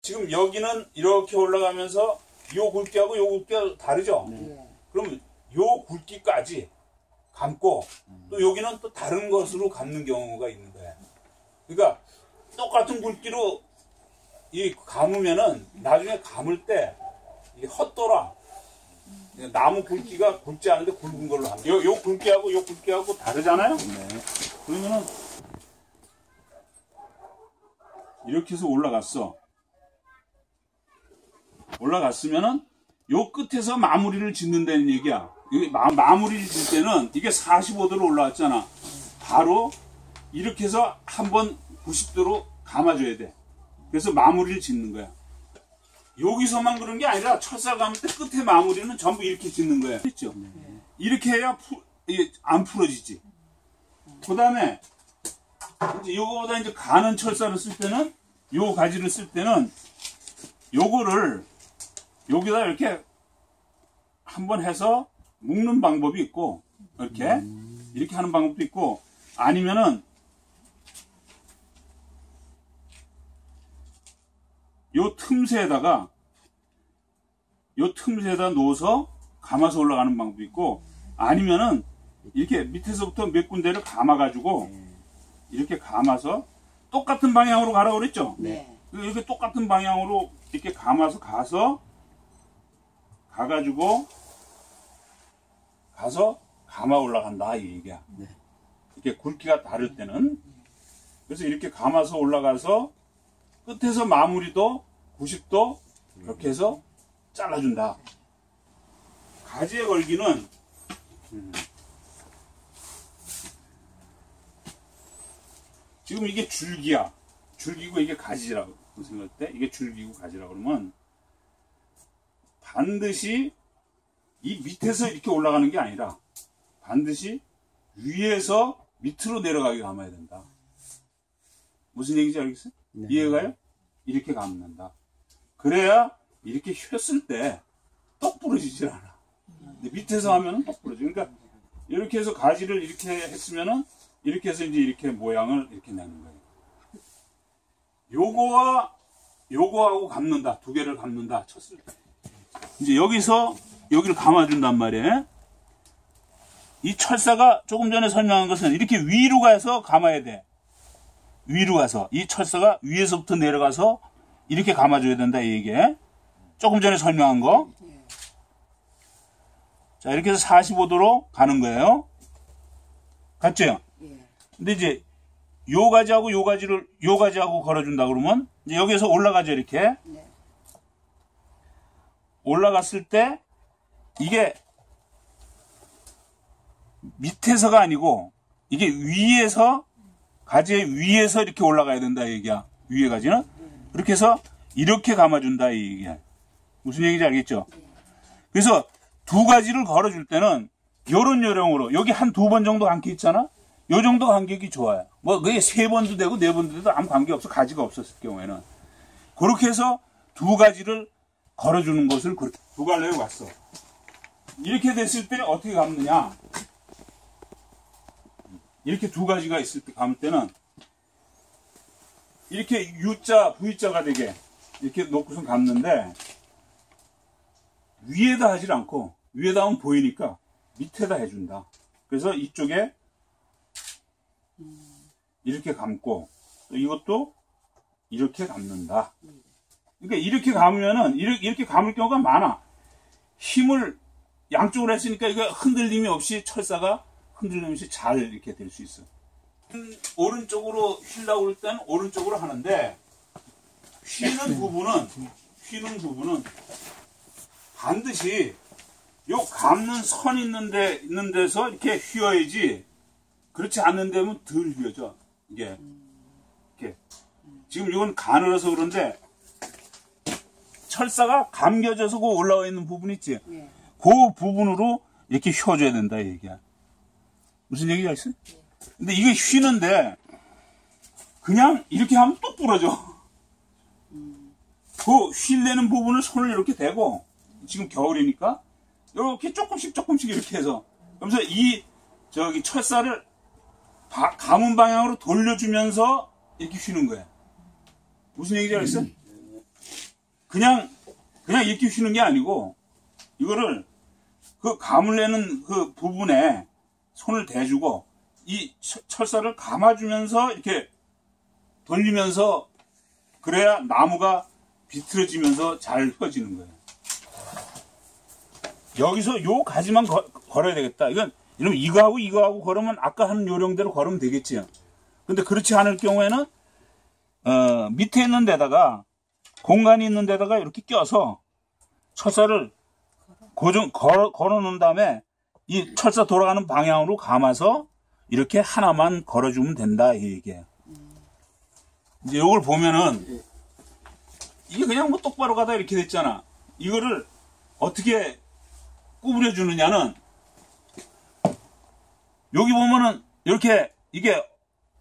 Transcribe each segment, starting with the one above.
지금 여기는 이렇게 올라가면서 요 굵기하고 요 굵기가 다르죠? 그럼 요 굵기까지 감고 또 여기는 또 다른 것으로 감는 경우가 있는 거예요. 그러니까 똑같은 굵기로 이 감으면은 나중에 감을 때 이게 헛돌아. 나무 굵기가 굵지 않은데 굵은 걸로 합니다. 요 굵기하고 다르잖아요? 네. 그러면은 이렇게 해서 올라갔으면은 요 끝에서 마무리를 짓는다는 얘기야. 마무리를 짓을 때는 이게 45도로 올라왔잖아. 바로 이렇게 해서 한번 90도로 감아줘야 돼. 그래서 마무리를 짓는 거야. 여기서만 그런 게 아니라 철사 감을 때 끝에 마무리는 전부 이렇게 짓는 거야. 그렇죠? 이렇게 해야 안 풀어지지. 그 다음에 이제 요거보다 이제 가는 철사를 쓸 때는 요 가지를 쓸 때는 요거를 여기다 이렇게 한번 해서 묶는 방법이 있고 이렇게 하는 방법도 있고 아니면은 요 틈새에다 놓아서 감아서 올라가는 방법도 있고 아니면은 이렇게 밑에서부터 몇 군데를 감아가지고 이렇게 감아서 똑같은 방향으로 가라고 그랬죠? 네. 이렇게 똑같은 방향으로 이렇게 가서 감아 올라간다 이 얘기야. 네. 이렇게 굵기가 다를 때는 그래서 이렇게 감아서 올라가서 끝에서 마무리도 90도 이렇게 해서 잘라준다. 가지에 걸기는 지금 이게 줄기야. 줄기고 이게 가지라고 생각할 때 이게 줄기고 가지라고 그러면 반드시 이 밑에서 이렇게 올라가는 게 아니라 반드시 위에서 밑으로 내려가게 감아야 된다. 무슨 얘기인지 알겠어요? 네. 이해가요? 이렇게 감는다. 그래야 이렇게 휘었을 때 떡 부러지질 않아. 근데 밑에서 하면은 떡 부러져. 그러니까 이렇게 해서 가지를 이렇게 했으면은 이렇게 해서 이제 이렇게 모양을 이렇게 내는 거예요. 요거와 요거하고 감는다. 두 개를 감는다. 쳤을 때. 이제 여기서 여기를 감아준단 말이에요. 이 철사가 조금 전에 설명한 것은 이렇게 위로 가서 감아야 돼. 위로 가서. 이 철사가 위에서부터 내려가서 이렇게 감아줘야 된다. 이게. 조금 전에 설명한 거. 자, 이렇게 해서 45도로 가는 거예요. 갔죠? 근데 이제 요 가지하고 요 가지하고 걸어준다 그러면 이제 여기에서 올라가죠. 이렇게. 올라갔을 때 이게 밑에서가 아니고 이게 위에서 가지의 위에서 이렇게 올라가야 된다 이 얘기야. 위에 가지는 그렇게 해서 이렇게 감아준다 이 얘기야. 무슨 얘기인지 알겠죠? 그래서 두 가지를 걸어줄 때는 요런 요령으로 여기 한 두 번 정도 감기 있잖아. 요 정도 간격이 좋아요. 뭐 그게 세 번도 되고 네 번도 돼도 아무 관계 없어. 가지가 없었을 경우에는 그렇게 해서 두 가지를 걸어주는 것을 그렇게 두 갈래로 갔어. 이렇게 됐을 때 어떻게 감느냐? 이렇게 두 가지가 있을 때 감을 때는 이렇게 U자, V자가 되게 이렇게 놓고선 감는데 위에다 하질 않고 위에다 하면 보이니까 밑에다 해준다. 그래서 이쪽에 이렇게 감고 또 이것도 이렇게 감는다. 그러니까 이렇게 감으면은 이렇게 감을 경우가 많아. 힘을 양쪽으로 했으니까 이거 흔들림이 없이 철사가 흔들림 없이 잘 이렇게 될 수 있어. 오른쪽으로 휘려고 할 때는 오른쪽으로 하는데 휘는 부분은 반드시 요 감는 선 있는 데서 이렇게 휘어야지. 그렇지 않는 데면 덜 휘어져. 이게 이렇게 지금 이건 가늘어서 그런데 철사가 감겨져서 그 올라와 있는 부분 있지. 그 부분으로 이렇게 휘어줘야 된다 이 얘기야. 무슨 얘기가 있어? 근데 이게 휘는데 그냥 이렇게 하면 또 부러져. 그 휠내는 부분을 손을 이렇게 대고 지금 겨울이니까 이렇게 조금씩 이렇게 해서 그러면서 이 철사를 감은 방향으로 돌려주면서 이렇게 휘는 거야. 무슨 얘기인지 알겠어? 그냥 이렇게 휘는 게 아니고 이거를 그 감을 내는 그 부분에 손을 대주고 이 철사를 감아주면서 이렇게 돌리면서 그래야 나무가 비틀어지면서 잘 펴지는 거예요. 여기서 요 가지만 걸어야 되겠다. 이러면 이거하고 걸으면 아까 한 요령대로 걸으면 되겠지요. 근데 그렇지 않을 경우에는 밑에 있는 데다가 공간이 있는 데다가 이렇게 껴서 철사를 걸어 놓은 다음에 이 철사 돌아가는 방향으로 감아서 이렇게 하나만 걸어주면 된다 이 얘기예요. 이제 이걸 보면은 이게 그냥 뭐 똑바로 가다 이렇게 됐잖아. 이거를 어떻게 구부려 주느냐는 여기 보면은 이렇게 이게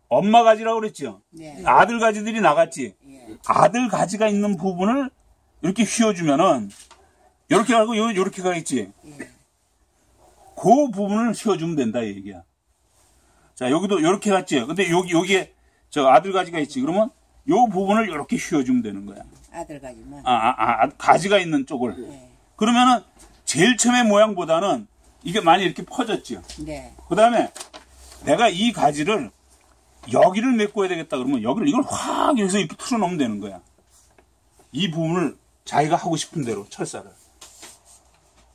엄마 가지라고 그랬죠. 네. 아들 가지들이 나갔지. 네. 아들 가지가 있는 부분을 이렇게 휘어주면은 이렇게 가고 이렇게 가겠지. 네. 그 부분을 휘어주면 된다 이 얘기야. 자 여기도 이렇게 갔지. 근데 여기에 저 아들 가지가 있지. 그러면 요 부분을 이렇게 휘어주면 되는 거야. 아들 가지만. 가지가 있는 쪽을. 네. 그러면은 제일 처음의 모양보다는 이게 많이 이렇게 퍼졌죠. 네. 그 다음에 내가 이 가지를 여기를 메꿔야 되겠다 그러면 이걸 확 여기서 이렇게 틀어놓으면 되는 거야. 이 부분을 자기가 하고 싶은 대로 철사를.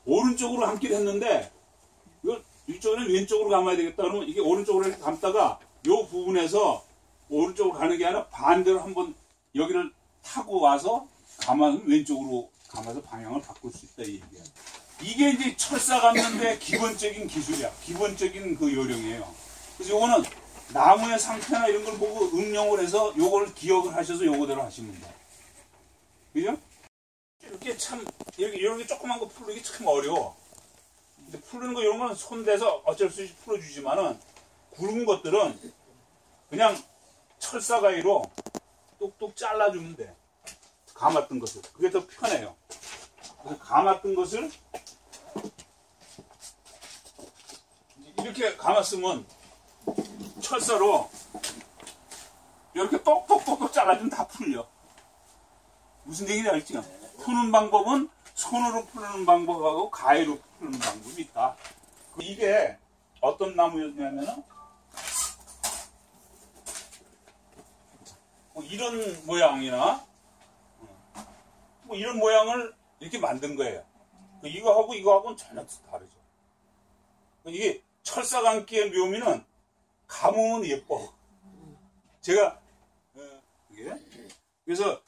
오른쪽으로 감기를 했는데 이쪽에는 왼쪽으로 감아야 되겠다 그러면 이게 오른쪽으로 이렇게 감다가 요 부분에서 오른쪽으로 가는 게 아니라 반대로 한번 여기를 타고 와서 감아서 왼쪽으로 감아서 방향을 바꿀 수 있다 이 얘기야. 이게 이제 철사 감는데 기본적인 기술이야. 기본적인 그 요령이에요. 그래서 요거는 나무의 상태나 이런 걸 보고 응용을 해서 요걸 기억을 하셔서 요거대로 하시면 돼요. 그죠? 이렇게 참 이렇게 조그만 거 풀기 참 어려워. 근데 풀는 거 이런 거는 손대서 어쩔 수 없이 풀어주지만은 굵은 것들은 그냥 철사 가위로 뚝뚝 잘라주면 돼. 감았던 것을. 그게 더 편해요. 그래서 감았던 것을 이렇게 감았으면 철사로 이렇게 똑똑똑똑 잘라주면 다 풀려. 무슨 얘기인지 알지요? 푸는 방법은 손으로 푸는 방법하고 가위로 푸는 방법이 있다. 이게 어떤 나무였냐면은 뭐 이런 모양이나 뭐 이런 모양을 이렇게 만든 거예요. 이거하고는 전혀 다르죠. 이게 철사 감기의 묘미는 감으면 예뻐. 제가 이게 그래서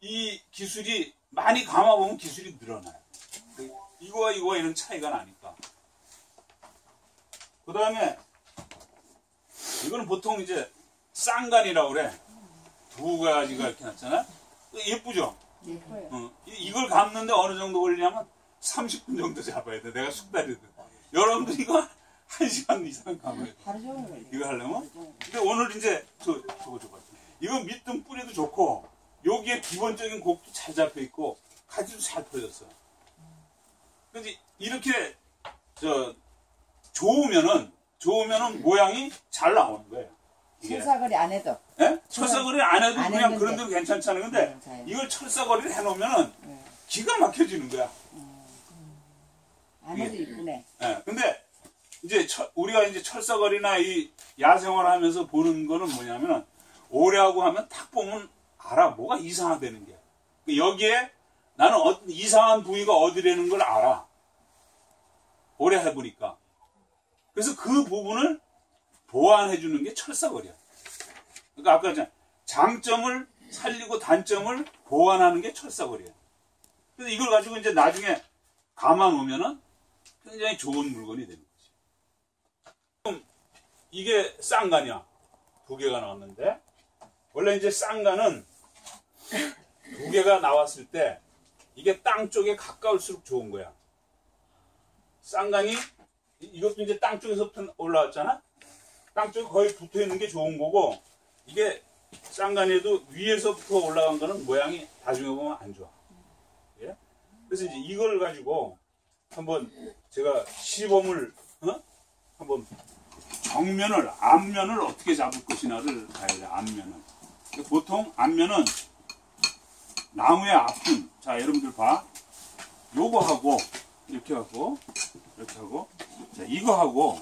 이 기술이 많이 감아보면 기술이 늘어나요. 이거와 이런 차이가 나니까. 그 다음에 이거는 보통 이제 쌍간이라고 그래. 두 가지가 이렇게 났잖아. 예쁘죠? 예뻐요. 이걸 감는데 어느 정도 걸리냐면 30분 정도 잡아야 돼. 내가 숙달이거든. 여러분들 이거 1시간 이상 감아야 돼. 하루 종일 걸려. 이거 하려면? 근데 오늘 이제 저거 줘봐. 이거 밑둥 뿌리도 좋고 여기에 기본적인 곡도 잘 잡혀 있고 가지도 잘 펴졌어. 근데 이렇게 좋으면은 모양이 잘 나오는 거예요. 철사거리 안 해도. 예? 철사거리 안 해도 그냥 그런 대로 괜찮잖아요. 근데 이걸 철사거리를 해놓으면은 기가 막혀지는 거야. 안 해도 이쁘네. 예. 근데 이제 우리가 이제 철사거리나 이 야생화를 하면서 보는 거는 뭐냐면은 오래 하고 하면 딱 보면 알아. 뭐가 이상하다는 게. 여기에 나는 어떤 이상한 부위가 어디라는 걸 알아. 오래 해보니까. 그래서 그 부분을 보완해 주는 게 철사거리야. 그러니까 아까 전에 장점을 살리고 단점을 보완하는 게 철사거리야. 그래서 이걸 가지고 이제 나중에 감아 놓으면은 굉장히 좋은 물건이 되는 거지. 그럼 이게 쌍간이야. 두 개가 나왔는데 원래 이제 쌍간은 두 개가 나왔을 때 이게 땅 쪽에 가까울수록 좋은 거야. 쌍간이 이것도 이제 땅 쪽에서부터 올라왔잖아. 땅 쪽에 거의 붙어 있는 게 좋은 거고 이게 쌍간에도 위에서부터 올라간 거는 모양이 나중에 보면 안 좋아. 예? 그래서 이제 이걸 가지고 한번 제가 시범을 한번 정면을 앞면을 어떻게 잡을 것이냐를 봐야 돼. 앞면은 보통 앞면은 나무의 앞은 자, 여러분들 봐. 요거 하고, 이렇게 하고, 이렇게 하고, 자, 이거 하고,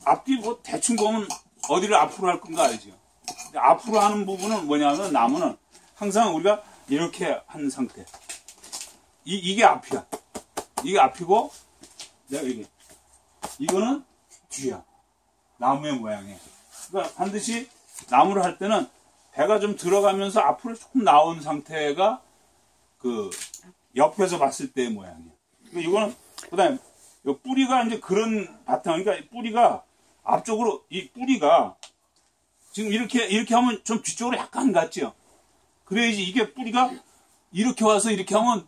앞뒤 뭐 대충 보면 어디를 앞으로 할 건가 알죠? 근데 앞으로 하는 부분은 뭐냐면, 나무는 항상 우리가 이렇게 한 상태. 이게 앞이야. 이게 앞이고, 내가 이게. 이거는 뒤야. 나무의 모양이. 그러니까 반드시 나무를 할 때는 배가 좀 들어가면서 앞으로 조금 나온 상태가 그 옆에서 봤을 때의 모양이야. 그러니까 이거는 그다음에 이 뿌리가 이제 그런 바탕, 그러니까 뿌리가 앞쪽으로 이 뿌리가 지금 이렇게 하면 좀 뒤쪽으로 약간 갔죠. 그래야지 이게 뿌리가 이렇게 와서 이렇게 하면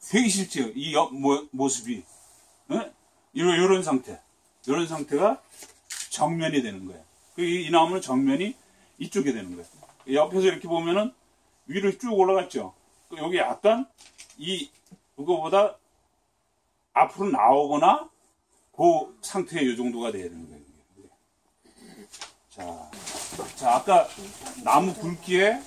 되게 싫죠. 이 모습이. 네? 이런 상태. 이런 상태가 정면이 되는 거예요. 이 나무는 정면이 이쪽에 되는 거예요. 옆에서 이렇게 보면은 위로 쭉 올라갔죠. 여기 약간 이거보다 앞으로 나오거나 그 상태의 이 정도가 돼야 되는 거예요. 자, 아까 나무 굵기에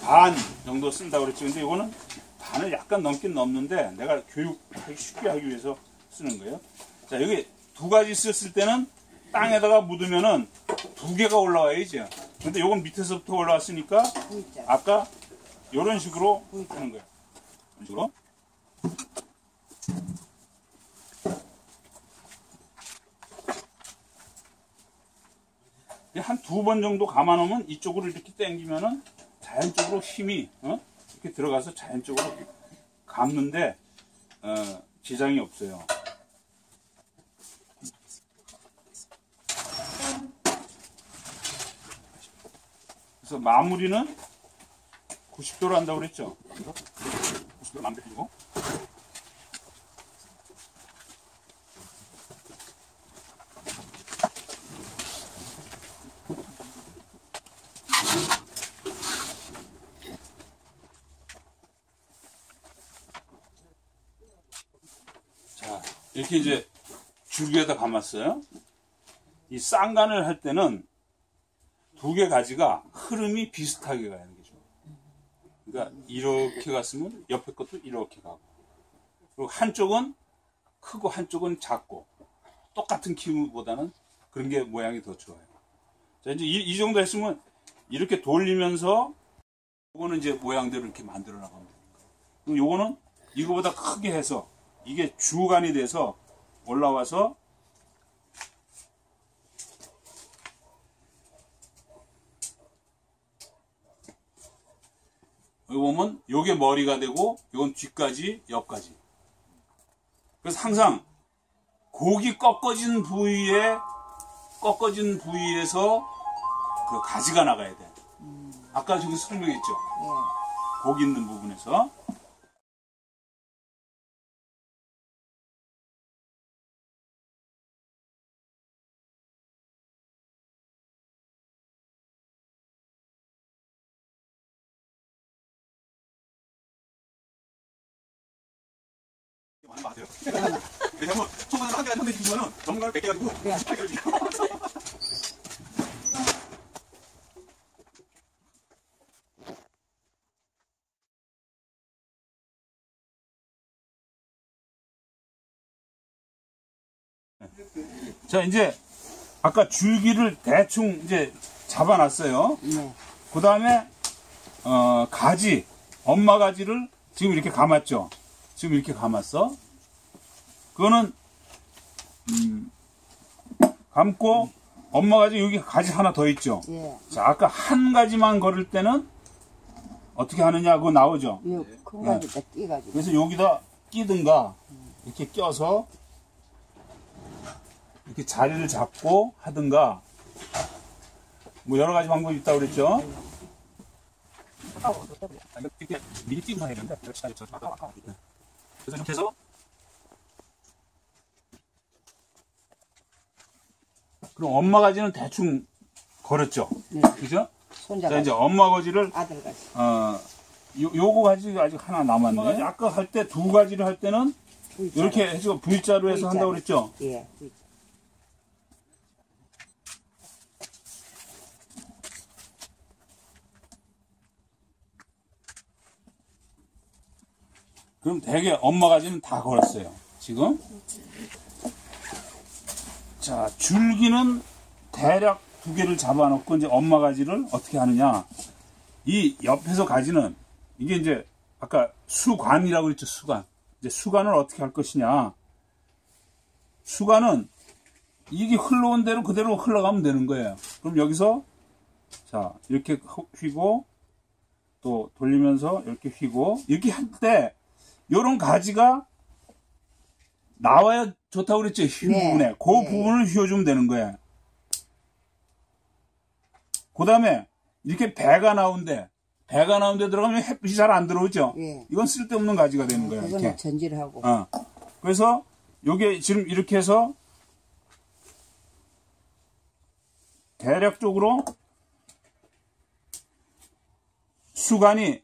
반 정도 쓴다고 그랬죠. 근데 이거는 반을 약간 넘긴 넘는데 내가 교육하기 쉽게 하기 위해서 쓰는 거예요. 자, 여기 두 가지 썼을 때는 땅에다가 묻으면은 두 개가 올라와야죠. 근데 요건 밑에서부터 올라왔으니까 아까 이런 식으로 하는 거예요. 이런 식으로. 한 두 번 정도 감아놓으면 이쪽으로 이렇게 당기면은 자연적으로 힘이 이렇게 들어가서 자연적으로 감는데 지장이 없어요. 그래서 마무리는 90도로 한다고 그랬죠. 90도로 마무리해주고. 자, 이렇게 이제 줄기에다 감았어요. 이 쌍간을 할 때는 두 개 가지가 흐름이 비슷하게 가는 게 좋아요. 그러니까 이렇게 갔으면 옆에 것도 이렇게 가고, 그리고 한쪽은 크고 한쪽은 작고, 똑같은 키보다는 그런 게 모양이 더 좋아요. 자, 이제 이 정도 했으면 이렇게 돌리면서 요거는 이제 모양대로 이렇게 만들어 나가면 됩니다. 그럼 요거는 이거보다 크게 해서 이게 주간이 돼서 올라와서 여기 보면 요게 머리가 되고 요건 뒷까지 옆까지. 그래서 항상 고기 꺾어진 부위에서 그 가지가 나가야 돼. 아까 저기 설명했죠. 고기 있는 부분에서. 맞아요. 왜냐면 초반에 한 개가 선배 주면은 전문가를 100개 가지고 자, 이제 아까 줄기를 대충 이제 잡아놨어요. 네. 그 다음에 가지, 엄마 가지를 지금 이렇게 감았죠. 지금 이렇게 감았어. 그거는 감고 엄마 가지 여기 가지 하나 더 있죠. 예. 자, 아까 한 가지만 걸을 때는 어떻게 하느냐 그거 나오죠. 요 큰 가지다 끼가지고. 그래서 여기다 끼든가 이렇게 껴서 이렇게 자리를 잡고 하든가 뭐 여러 가지 방법이 있다고 그랬죠. 이렇게 미리 띄고 해야 되는데 그래서 이렇게 해서 그럼 엄마 가지는 대충 걸었죠. 네. 그죠? 손자 자, 가지. 이제 엄마 가지를 아들 가지. 요거 가지 아직 하나 남았네. 아까 할 때 두 가지를 할 때는 V자로. 이렇게 해서 V자로 해서 한다고 그랬죠. 예. V자. 그럼 대개 엄마 가지는 다 걸었어요. 지금. 자, 줄기는 대략 2개를 잡아놓고 이제 엄마 가지를 어떻게 하느냐. 이 옆에서 가지는 이게 이제 아까 수관이라고 그랬죠. 수관. 이제 수관을 어떻게 할 것이냐. 수관은 이게 흘러온 대로 그대로 흘러가면 되는 거예요. 그럼 여기서 자, 이렇게 휘고 또 돌리면서 이렇게 휘고 이렇게 할 때 요런 가지가 나와야 좋다고 그랬죠. 휘 네. 부분에. 그 네. 부분을 휘어주면 되는 거예요. 그 다음에 이렇게 배가 나온데 들어가면 햇빛이 잘 안 들어오죠. 예. 이건 쓸데없는 가지가 되는 거예요. 그거는 이렇게. 전질하고. 그래서 요게 지금 이렇게 해서 대략적으로 수간이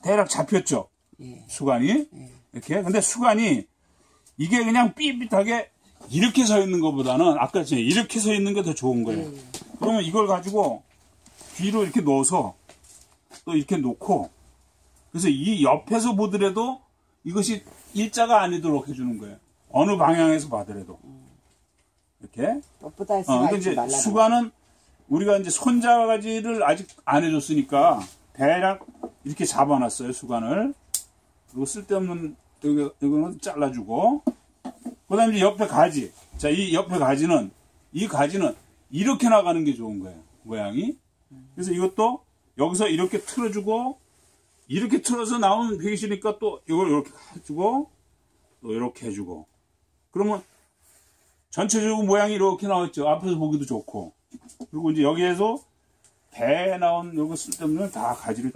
대략 잡혔죠. 예. 수간이. 예. 이렇게. 근데 수간이 이게 그냥 삐끗하게 이렇게 서 있는 것보다는 아까 전에 이렇게 서 있는 게 더 좋은 거예요. 예. 그러면 이걸 가지고 뒤로 이렇게 넣어서 또 이렇게 놓고 그래서 이 옆에서 보더라도 이것이 일자가 아니도록 해주는 거예요. 어느 방향에서 봐더라도. 이렇게. 꽃보다 근데 수가 이제 있지 말라. 수간은 우리가 이제 손자가지를 아직 안 해줬으니까 대략 이렇게 잡아놨어요. 수간을. 그리고 쓸데없는 이거는 잘라주고. 그 다음에 이제 옆에 가지. 자, 이 옆에 가지는 이 가지는 이렇게 나가는 게 좋은 거예요. 모양이. 그래서 이것도 여기서 이렇게 틀어주고 이렇게 틀어서 나오면 되기 싫으니까 또 이걸 이렇게 해주고 또 이렇게 해주고 그러면 전체적으로 모양이 이렇게 나왔죠. 앞에서 보기도 좋고 그리고 이제 여기에서 배에 나온 요거 쓸데없는 다 가지를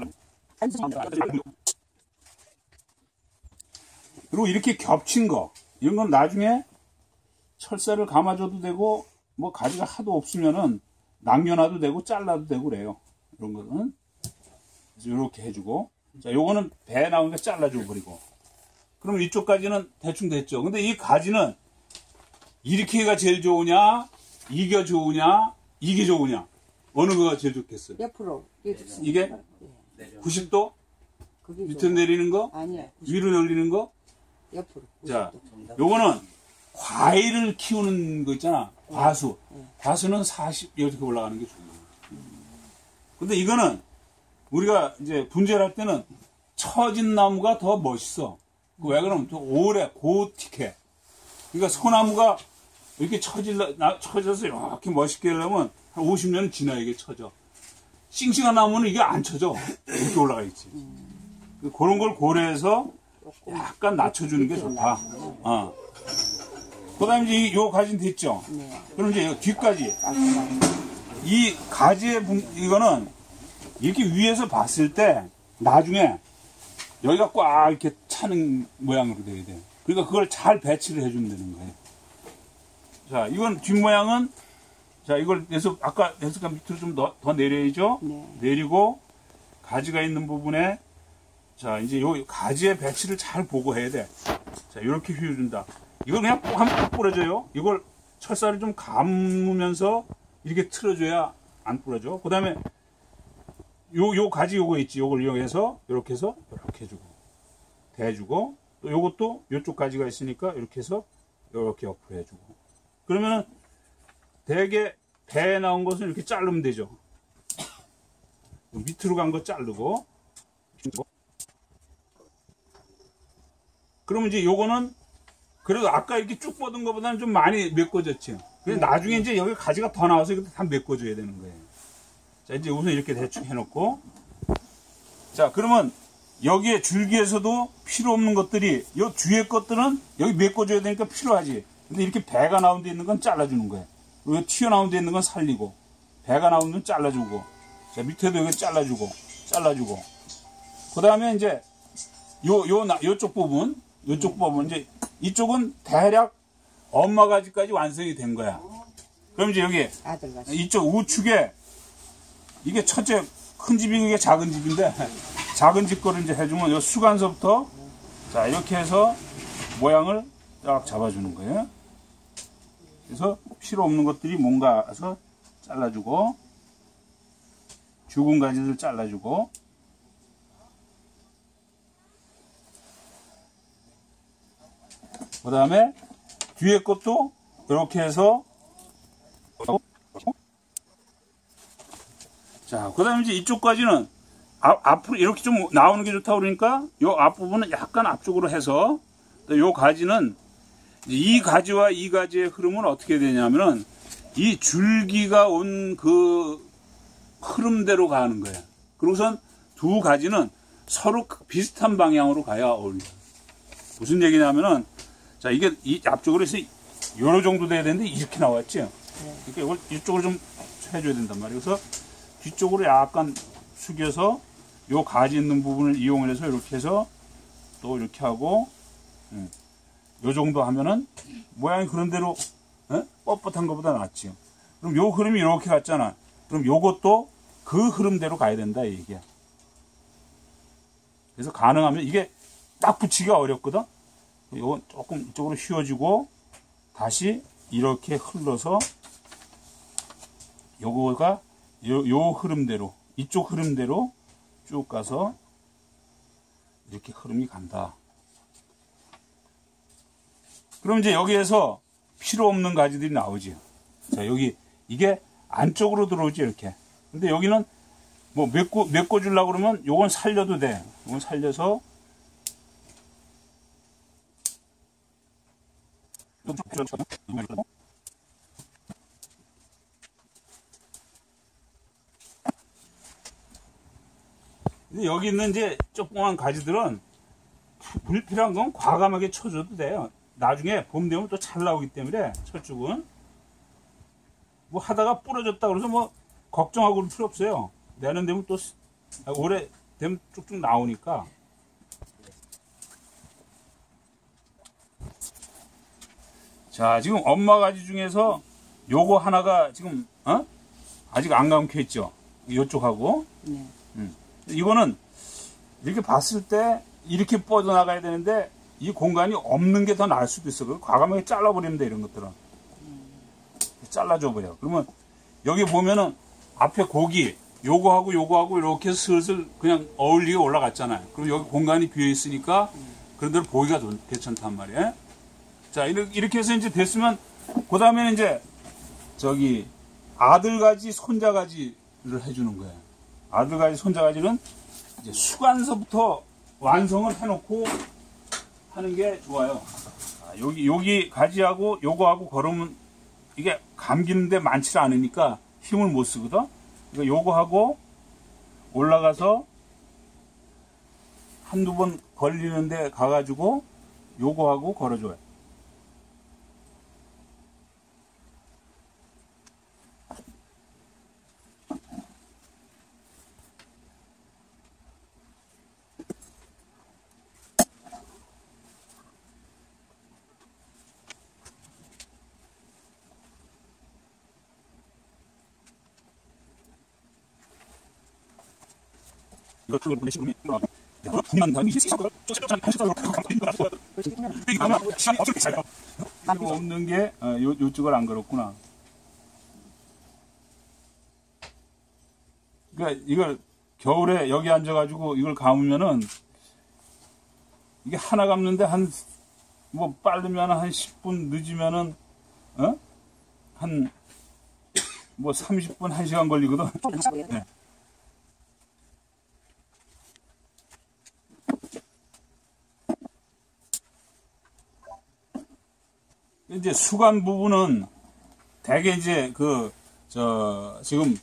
그리고 이렇게 겹친 거 이런 건 나중에 철사를 감아줘도 되고 뭐 가지가 하도 없으면은 남겨놔도 되고 잘라도 되고 그래요. 이런 거는 그래서 이렇게 해주고 자 요거는 배에 나온 거 잘라줘 버리고 그럼 이쪽까지는 대충 됐죠. 근데 이 가지는 이렇게가 제일 좋으냐 이게 좋으냐 이게 좋으냐 어느 거가 제일 좋겠어요? 옆으로. 이게 90도 그게 밑으로 좋아. 내리는 거 아니야. 위로 올리는 거 옆으로. 자, 요거는 과일을 키우는 거 있잖아. 과수. 과수는 40 이렇게 올라가는 게 좋아요. 근데 이거는 우리가 이제 분재할 때는 처진 나무가 더 멋있어. 왜 그러면 또 오래 고틱해. 그러니까 소나무가 이렇게 처져서 이렇게 멋있게 하려면 한 50년은 지나야 이게 처져. 싱싱한 나무는 이게 안 처져. 이렇게 올라가 있지. 그런 걸 고려해서 약간 낮춰주는 게 좋다. 그 다음에 이제 요 가지는 됐죠? 네. 그럼 이제 요 뒷가지. 이 가지의 이거는 이렇게 위에서 봤을 때 나중에 여기가 꽉 이렇게 차는 모양으로 돼야 돼요. 그러니까 그걸 잘 배치를 해주면 되는 거예요. 자, 이건 뒷모양은 자, 이걸 아까 해석한 밑으로 좀 더 내려야죠? 네. 내리고 가지가 있는 부분에 자, 이제 요 가지의 배치를 잘 보고 해야 돼. 자, 이렇게 휘어준다. 이걸 그냥 한번 뿌려줘요. 이걸 철사를 좀 감으면서 이렇게 틀어줘야 안 부러져. 그 다음에 요 가지 요거 있지. 요걸 이용해서 이렇게 해서 이렇게 해주고 대주고 또 요것도 요쪽 가지가 있으니까 이렇게 해서 이렇게 옆으로 해주고 그러면은 대개 배에 나온 것은 이렇게 자르면 되죠. 밑으로 간 거 자르고 그러면 이제 요거는 그래도 아까 이렇게 쭉 뻗은 것보다는 좀 많이 메꿔졌죠. 그래서 나중에 이제 여기 가지가 더 나와서 이것도 다 메꿔줘야 되는 거예요. 자, 이제 우선 이렇게 대충 해놓고. 자, 그러면 여기에 줄기에서도 필요 없는 것들이, 요 뒤에 것들은 여기 메꿔줘야 되니까 필요하지. 근데 이렇게 배가 나온 데 있는 건 잘라주는 거예요. 그리고 튀어나온 데 있는 건 살리고, 배가 나온 건 잘라주고, 자, 밑에도 여기 잘라주고. 그 다음에 이제 요쪽 부분, 이제 이쪽은 대략 엄마 가지까지 완성이 된 거야. 그럼 이제 여기 아들 같이. 이쪽 우측에 이게 첫째 큰 집이 이게 작은 집인데 작은 집 거를 이제 해주면 요 수간서부터 자 이렇게 해서 모양을 딱 잡아주는 거예요. 그래서 필요 없는 것들이 뭔가 해서 잘라주고 죽은 가지를 잘라주고 그 다음에 뒤에 것도 이렇게 해서 자, 그 다음에 이제 이쪽까지는 앞으로 이렇게 좀 나오는 게 좋다고 그러니까 요 앞부분은 약간 앞쪽으로 해서 요 가지는 이 가지와 이 가지의 흐름은 어떻게 되냐면은 이 줄기가 온 그 흐름대로 가는 거예요. 그리고선 두 가지는 서로 비슷한 방향으로 가야 어울려요. 무슨 얘기냐면은 자, 이게 이 앞쪽으로 해서 요런 정도 돼야 되는데 이렇게 나왔지. 그러니까 이걸 이쪽으로 좀 해줘야 된단 말이에요. 그래서 뒤쪽으로 약간 숙여서 요 가지 있는 부분을 이용해서 이렇게 해서 또 이렇게 하고 요 정도 하면은 모양이 그런 대로 뻣뻣한 것보다 낫지. 그럼 요 흐름이 이렇게 갔잖아. 그럼 요것도 그 흐름대로 가야 된다 이 얘기야. 그래서 가능하면 이게 딱 붙이기가 어렵거든. 요건 조금 이쪽으로 휘어지고 다시 이렇게 흘러서 요거가 요 흐름대로 이쪽 흐름대로 쭉 가서 이렇게 흐름이 간다. 그럼 이제 여기에서 필요 없는 가지들이 나오지. 자, 여기 이게 안쪽으로 들어오지 이렇게. 근데 여기는 뭐 메꿔 주려고 그러면 요건 살려도 돼. 요건 살려서 근데 여기 있는 이제 조그만 가지들은 불필요한 건 과감하게 쳐줘도 돼요. 나중에 봄 되면 또 잘 나오기 때문에 철쭉은 뭐 하다가 부러졌다 그래서 뭐 걱정하고 그럴 필요 없어요. 내년 되면 또 올해 되면 쭉쭉 나오니까. 자, 지금 엄마 가지 중에서 요거 하나가 지금 아직 안 감겨 있죠. 이쪽하고. 네. 이거는 이렇게 봤을 때 이렇게 뻗어나가야 되는데 이 공간이 없는 게 더 나을 수도 있어. 과감하게 잘라버리면 돼, 이런 것들은. 잘라줘 버려. 그러면 여기 보면은 앞에 고기 요거하고 이렇게 슬슬 그냥 어울리게 올라갔잖아요. 그럼 여기 공간이 비어 있으니까 그런 대로 보기가 괜찮단 말이에요. 자, 이렇게 해서 이제 됐으면 그 다음에는 이제 저기 아들가지 손자가지를 해주는 거예요. 아들가지 손자가지는 이제 수간서부터 완성을 해놓고 하는 게 좋아요. 여기 가지하고 요거하고 걸으면 이게 감기는데 많지 않으니까 힘을 못 쓰거든. 그러니까 요거하고 올라가서 한두 번 걸리는데 가가지고 요거하고 걸어줘요. 이것을 보내시면 분만 다음에 시작을 쫓아쫓아 하시다가 이게 아마 시간이 없을 거예요. 없는 게 요쪽을 안 걸었구나. 그러니까 이걸 겨울에 여기 앉아가지고 이걸 감으면은 이게 하나 감는데 한 뭐 빠르면 한 10분 늦으면은 한 뭐 30분 1시간 걸리거든. 네. 이제 수간 부분은 대개 이제 지금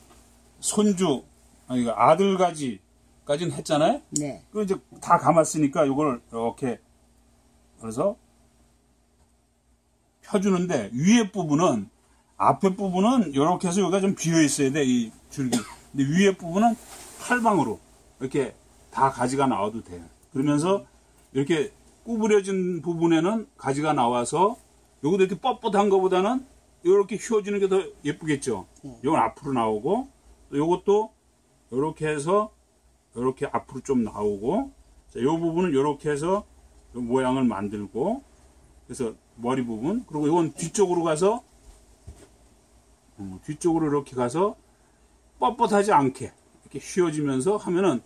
손주, 아들가지까지는 했잖아요? 네. 그 이제 다 감았으니까 이걸 이렇게, 그래서 펴주는데 위에 부분은, 앞에 부분은 이렇게 해서 여기가 좀 비어 있어야 돼, 이 줄기. 근데 위에 부분은 칼방으로 이렇게 다 가지가 나와도 돼요. 그러면서 이렇게 구부려진 부분에는 가지가 나와서 요것도 이렇게 뻣뻣한 것보다는 이렇게 휘어지는 게 더 예쁘겠죠. 요건 앞으로 나오고, 또 요것도 이렇게 해서 이렇게 앞으로 좀 나오고, 자, 요 부분은 이렇게 해서 요 모양을 만들고, 그래서 머리 부분, 그리고 요건 뒤쪽으로 가서, 뒤쪽으로 이렇게 가서 뻣뻣하지 않게 이렇게 휘어지면서 하면은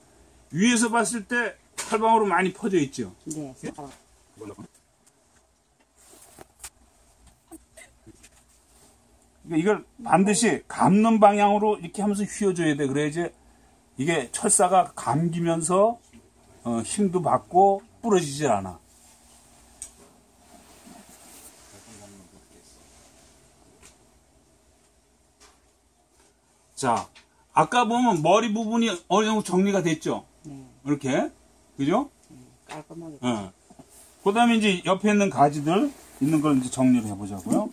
위에서 봤을 때 칼방으로 많이 퍼져 있죠. 네. 그러니까 이걸 반드시 감는 방향으로 이렇게 하면서 휘어줘야 돼. 그래야지 이게 철사가 감기면서 힘도 받고 부러지질 않아. 자, 아까 보면 머리 부분이 어느 정도 정리가 됐죠? 네. 이렇게. 그죠? 깔끔하게. 그 다음에 이제 옆에 있는 가지들 있는 걸 이제 정리를 해보자고요.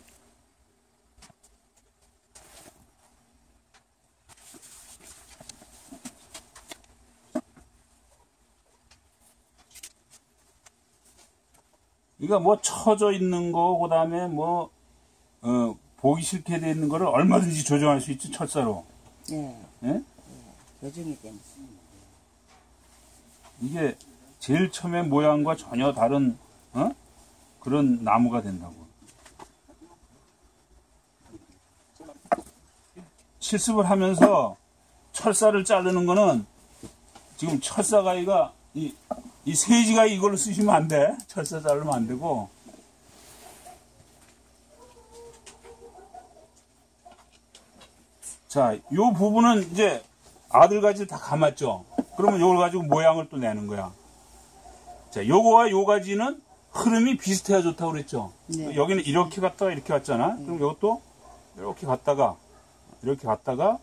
그러니까 뭐 처져 있는 거, 그 다음에 뭐, 보기 싫게 돼 있는 거를 얼마든지 조정할 수 있지, 철사로. 네. 예? 조정이 되면. 이게 제일 처음에 모양과 전혀 다른, 그런 나무가 된다고. 실습을 하면서 철사를 자르는 거는 지금 철사가위가 이 세지가 이걸로 쓰시면 안 돼. 철사 자르면 안 되고. 자, 요 부분은 이제 아들가지를 다 감았죠. 그러면 요걸 가지고 모양을 또 내는 거야. 자, 요거와 요 가지는 흐름이 비슷해야 좋다고 그랬죠. 네. 여기는 이렇게 갔다가 이렇게 갔잖아. 그럼 요것도 이렇게 갔다가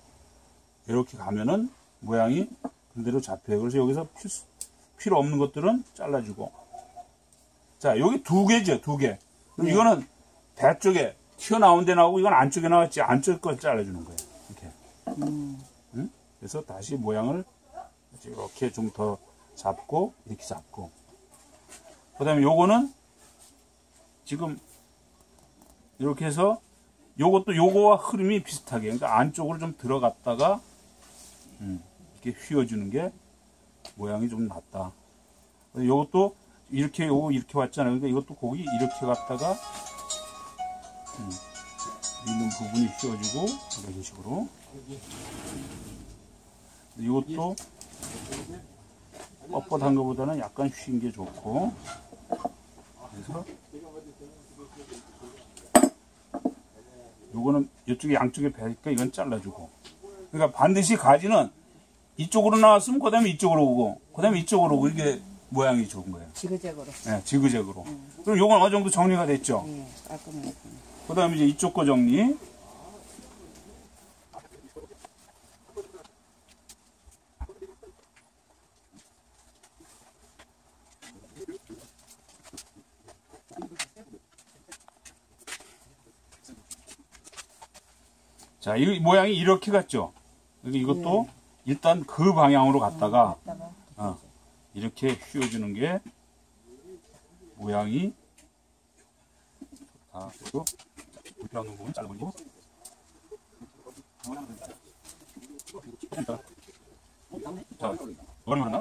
이렇게 가면은 모양이 그대로 잡혀요. 그래서 여기서 필요 없는 것들은 잘라주고. 자, 여기 두 개죠, 두 개. 그럼 네. 이거는 배 쪽에 튀어나온 데 나오고 이건 안쪽에 나왔지. 안쪽 걸 잘라주는 거예요. 이렇게. 응? 그래서 다시 모양을 이렇게 좀 더 잡고, 이렇게 잡고. 그 다음에 요거는 지금 이렇게 해서 요것도 요거와 흐름이 비슷하게. 그러니까 안쪽으로 좀 들어갔다가, 이렇게 휘어주는 게 모양이 좀 낫다. 요것도 이렇게 이렇게 왔잖아요. 그러니까 이것도 거기 이렇게 갔다가 있는 부분이 휘어지고 이런 식으로. 이것도 뻣뻣한 것보다는 약간 휘인 게 좋고. 그래서 요거는 이쪽에 양쪽에 배니까 이건 잘라주고. 그러니까 반드시 가지는 이쪽으로 나왔으면 그 다음에 이쪽으로 오고 그 다음에 이쪽으로 오고 이게 모양이 좋은 거예요. 지그재그로. 네, 지그재그로. 그럼 요건 어느 정도 정리가 됐죠. 네, 깔끔하게. 그 다음에 이제 이쪽 거 정리. 자, 이 모양이 이렇게 갔죠. 이것도 일단 그 방향으로 갔다가 이렇게 휘어주는 게 모양이 좋다. 그리고 불필요한 부분 잘라버리고. 자, 머리 맞나?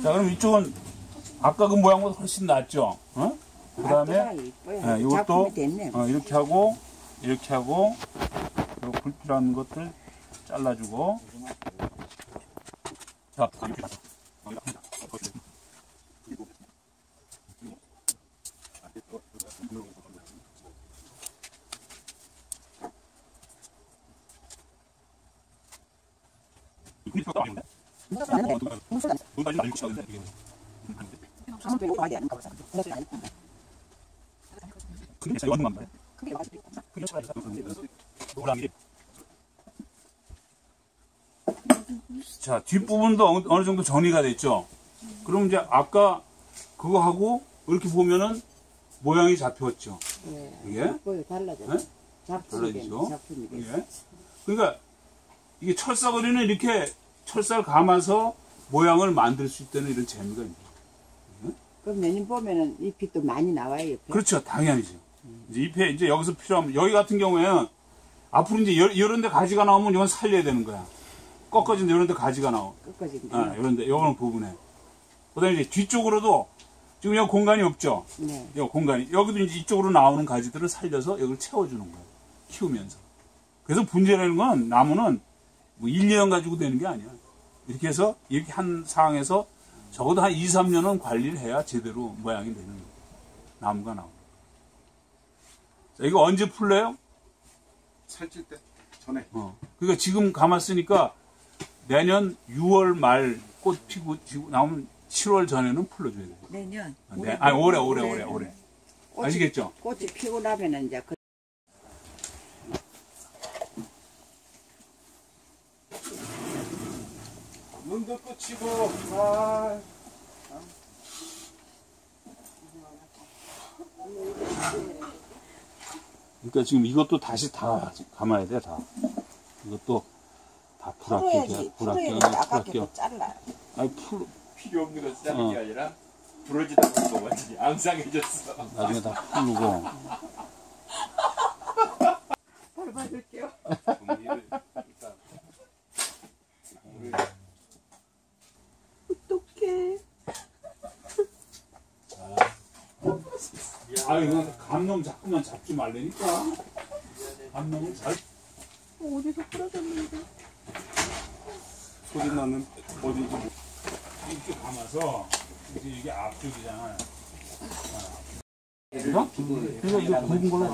자, 그럼 이쪽은 아까 그 모양보다 훨씬 낫죠? 그 다음에 이것도 이렇게 하고 그리고 불필요한 것들 잘라주고. 자, 이렇게 가서 자, 뒷부분도 어느 정도 정리가 됐죠. 그럼 이제 아까 그거 하고 이렇게 보면은 모양이 잡혔죠. 네. 이게 거의 달라져. 네? 작품이 달라지죠. 작품이 돼. 예. 그러니까 이게 철사거리는 이렇게 철사를 감아서 모양을 만들 수 있다는 이런 재미가 있는 거예요. 그럼 내년 보면은 잎이 또 많이 나와요. 옆에. 그렇죠. 당연히죠. 이제 잎에 이제 여기서 필요하면 여기 같은 경우에는 앞으로 이제 이런 데 가지가 나오면 이건 살려야 되는 거야. 꺾어진 데 이런 데 가지가 나와. 끝까지. 이런 데 요런 부분에. 그다음에 이제 뒤쪽으로도 지금 여기 공간이 없죠. 네. 여기 공간이 여기도 이제 이쪽으로 나오는 가지들을 살려서 여기를 채워주는 거예요. 키우면서. 그래서 분재라는 건 나무는 뭐 1, 2년 가지고 되는 게 아니야. 이렇게 해서 이렇게 한 상황에서 적어도 한 2, 3년은 관리를 해야 제대로 모양이 되는 거예요. 나무가 나옵니다. 자, 이거 언제 풀려요? 살찔 때 전에. 그러니까 지금 감았으니까 내년 6월 말 꽃 피고 나오면 7월 전에는 풀러줘야 돼요. 내년. 네. 아니, 올해. 꽃이- 아시겠죠? 꽃이 피고 나면은 이제 그 눈도 끝이고. 아. 그러니까 지금 이것도 다시 다 감아야 돼, 다. 이것도 다 풀어야지. 풀어야지. 아깝게 잘라. 아니, 필요 없는 거 짜는 게 아니라 부러지다 보니까 완전히 앙상해졌어. 나중에 다 풀고. 바로 받을게요. 어떡해. 아, 이거 감놈 자꾸만 잡지 말라니까. 감놈을 잘. 어디서 풀어졌는데? 소리 나는 어디 이렇게 감아서, 이제 이게 앞쪽이잖아. 그래서 그러니까 이거 굵은 걸로